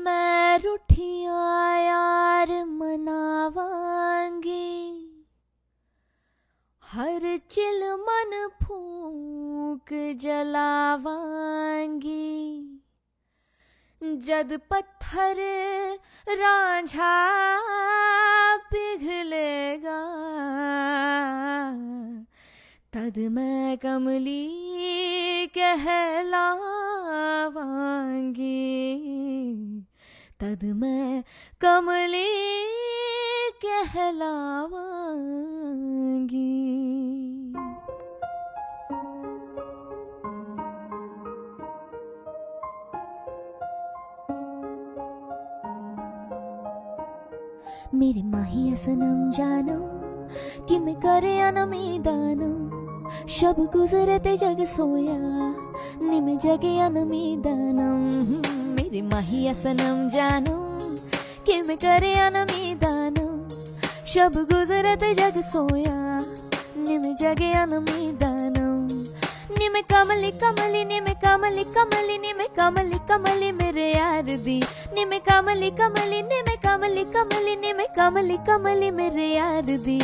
मैं रूठिया यार मनावांगी, हर चिलमन फूंक जलावांगी। जद पत्थर रांझा पिघलेगा, तद मैं कमली कहलावांगी, तद मैं कमली कहलावांगी। मेरे माहिया सनम जानम कि मैं करे अनमीदानम, शब गुजरे ते जग सोया निम जगे अनमीदानम। मेरे माहिया सनम जानम कि मैं करे अनमीदानम, शब गुजरे ते जग सोया निम जगे अनमीदानम। निम कमली कमली निम कमली कमली निम कमली कमली मेरे यार दी, निम कमली कमली निम कमली कमली निम कमली कमली मेरे यार दी।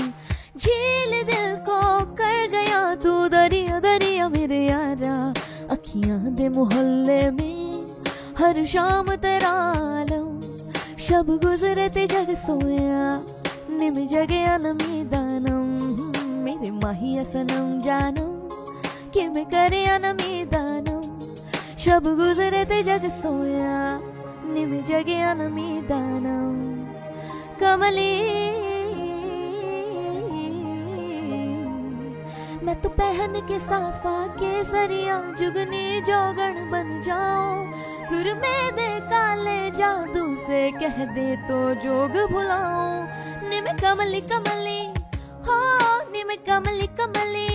झील दिल को कर गया तू दरिया दरिया मेरे यारा, अखियां दे मोहल्ले में हर शाम तेरा आलम, शब गुजरे ते जग सोया निम जगे अनमीदानम। मेरे माहिया सनम जानम कि मैं करे अनमीदानम, शब गुजरे ते जग सोया निम जगे अनमीदानम। कमली मैं तो पहन के साफा केसरिया जुगनी जोगण बन जाऊं, सुर में दे काले जादू से कह दे तो जोग भुलाऊं। निम कमली कमली हो निम कमली कमली,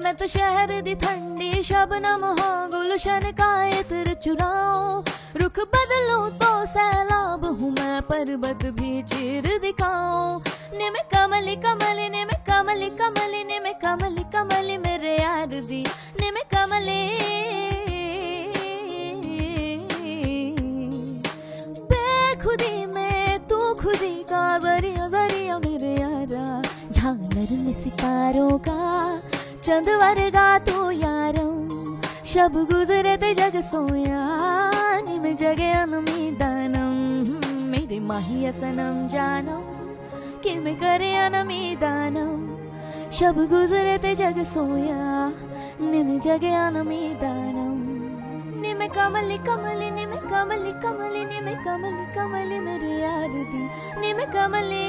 मैं तो शहर दी ठंडी शबनम हो गुलशन का इत्र चुराऊं। रुख बदलूं तो सैलाब हूँ मैं, पर्वत भी चीर दिखाऊं। निम कमली कमली निम कमली कमली निम कमली कमली मेरे यार दी, निम कमली बेखुदी में तू खुदी का जरिया जरिया मेरे यारा। झालर में सितारों का चंद वर्गा तू यारम, शब गुजरे ते जग सोया निम जगे अनमीदानम। मेरे माहिया सनम जानम कि मैं करे अनमीदानम, शब गुजरे ते जग सोया निम जगे अनमीदानम। निम कमली कमली निम कमली कमली निम कमली कमली मेरे यार दी, निम कमली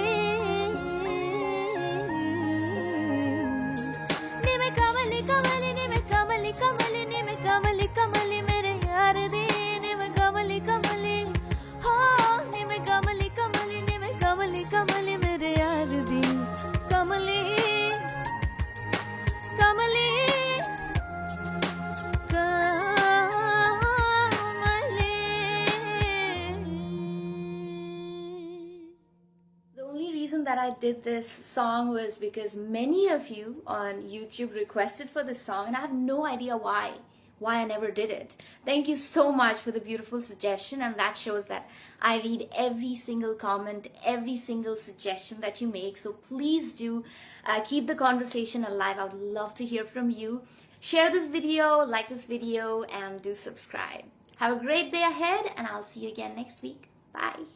निम कमली कमली निम कमली कमली निम कमली कमली मेरे यार दी, निम कमली कमली हो निम कमली कमली निम कमली कमली मेरे यार दी। कमली कमली That I did this song was because many of you on YouTube requested for this song, and I have no idea why I never did it. Thank you so much for the beautiful suggestion, and that shows that I read every single comment, every single suggestion that you make. So please do keep the conversation alive. I would love to hear from you. Share this video, like this video, and do subscribe. Have a great day ahead, and I'll see you again next week. Bye.